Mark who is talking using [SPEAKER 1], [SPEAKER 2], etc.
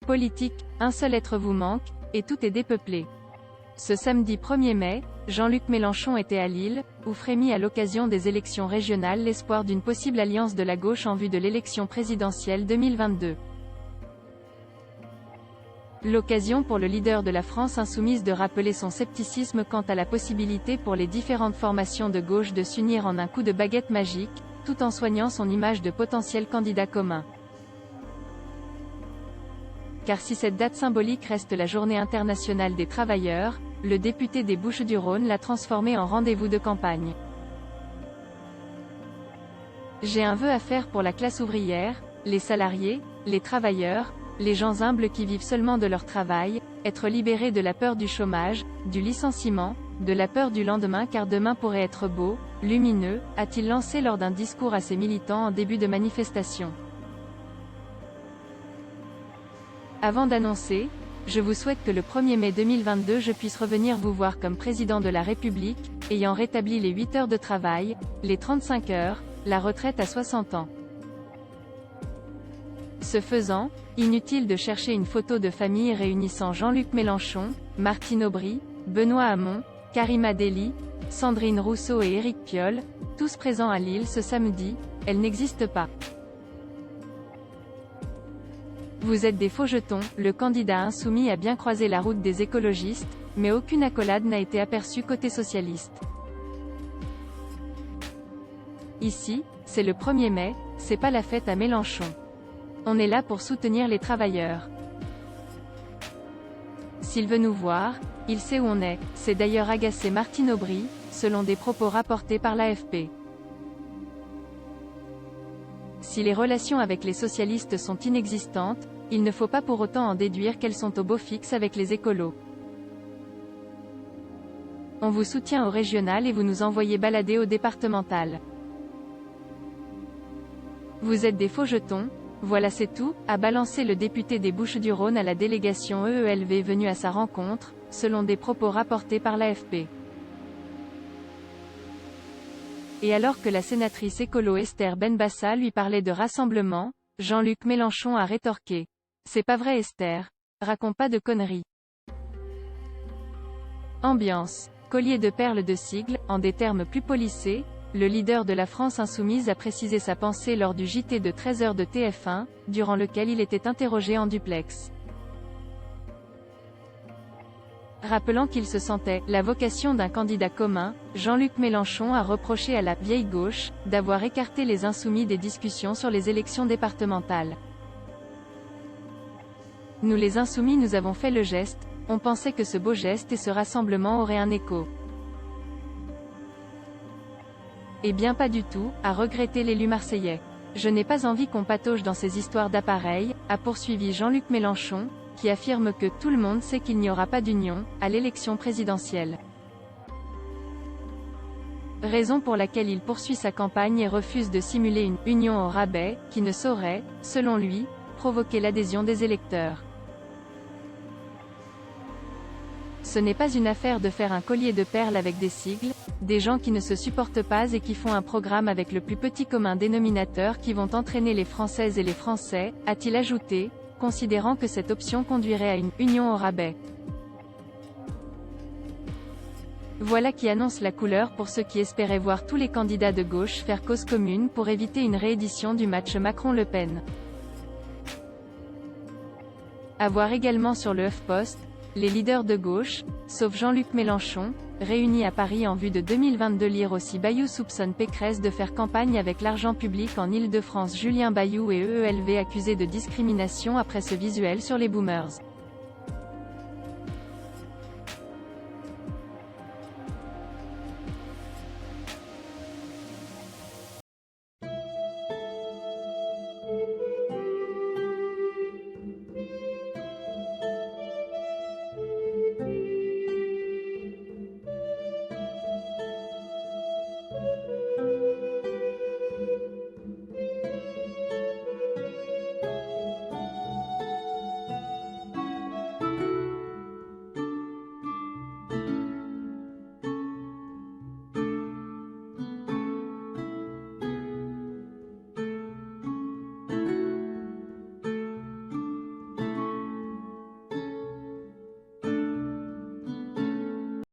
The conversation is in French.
[SPEAKER 1] Politique, un seul être vous manque, et tout est dépeuplé. Ce samedi 1er mai, Jean-Luc Mélenchon était à Lille, où frémit à l'occasion des élections régionales l'espoir d'une possible alliance de la gauche en vue de l'élection présidentielle 2022. L'occasion pour le leader de la France insoumise de rappeler son scepticisme quant à la possibilité pour les différentes formations de gauche de s'unir en un coup de baguette magique, tout en soignant son image de potentiel candidat commun. Car si cette date symbolique reste la Journée internationale des travailleurs, le député des Bouches-du-Rhône l'a transformée en rendez-vous de campagne. J'ai un vœu à faire pour la classe ouvrière, les salariés, les travailleurs, les gens humbles qui vivent seulement de leur travail, être libérés de la peur du chômage, du licenciement, de la peur du lendemain car demain pourrait être beau, lumineux, a-t-il lancé lors d'un discours à ses militants en début de manifestation. Avant d'annoncer, je vous souhaite que le 1er mai 2022 je puisse revenir vous voir comme président de la République, ayant rétabli les 8 heures de travail, les 35 heures, la retraite à 60 ans. Ce faisant, inutile de chercher une photo de famille réunissant Jean-Luc Mélenchon, Martine Aubry, Benoît Hamon, Karima Delli, Sandrine Rousseau et Éric Piolle, tous présents à Lille ce samedi, elle n'existe pas. Vous êtes des faux jetons, le candidat insoumis a bien croisé la route des écologistes, mais aucune accolade n'a été aperçue côté socialiste. Ici, c'est le 1er mai, c'est pas la fête à Mélenchon. On est là pour soutenir les travailleurs. S'il veut nous voir, il sait où on est, c'est d'ailleurs agacé Martine Aubry, selon des propos rapportés par l'AFP. Si les relations avec les socialistes sont inexistantes, il ne faut pas pour autant en déduire qu'elles sont au beau fixe avec les écolos. On vous soutient au régional et vous nous envoyez balader au départemental. Vous êtes des faux jetons, voilà c'est tout, a balancé le député des Bouches-du-Rhône à la délégation EELV venue à sa rencontre, selon des propos rapportés par l'AFP. Et alors que la sénatrice écolo Esther Benbassa lui parlait de rassemblement, Jean-Luc Mélenchon a rétorqué. C'est pas vrai Esther. Raconte pas de conneries. Ambiance. Collier de perles de sigle, en des termes plus polissés, le leader de la France insoumise a précisé sa pensée lors du JT de 13h de TF1, durant lequel il était interrogé en duplex. Rappelant qu'il se sentait la vocation d'un candidat commun, Jean-Luc Mélenchon a reproché à la « vieille gauche » d'avoir écarté les insoumis des discussions sur les élections départementales. Nous les insoumis nous avons fait le geste, on pensait que ce beau geste et ce rassemblement auraient un écho. Eh bien pas du tout, a regretté l'élu marseillais. Je n'ai pas envie qu'on patauge dans ces histoires d'appareils, a poursuivi Jean-Luc Mélenchon, qui affirme que tout le monde sait qu'il n'y aura pas d'union à l'élection présidentielle. Raison pour laquelle il poursuit sa campagne et refuse de simuler une « union au rabais » qui ne saurait, selon lui, provoquer l'adhésion des électeurs. Ce n'est pas une affaire de faire un collier de perles avec des sigles, des gens qui ne se supportent pas et qui font un programme avec le plus petit commun dénominateur qui vont entraîner les Françaises et les Français, a-t-il ajouté, considérant que cette option conduirait à une « union au rabais ». Voilà qui annonce la couleur pour ceux qui espéraient voir tous les candidats de gauche faire cause commune pour éviter une réédition du match Macron-Le Pen. À voir également sur le HuffPost, les leaders de gauche, sauf Jean-Luc Mélenchon, réunis à Paris en vue de 2022. Lire aussi Bayou soupçonne Pécresse de faire campagne avec l'argent public en Île-de-France. Julien Bayou et EELV accusés de discrimination après ce visuel sur les boomers.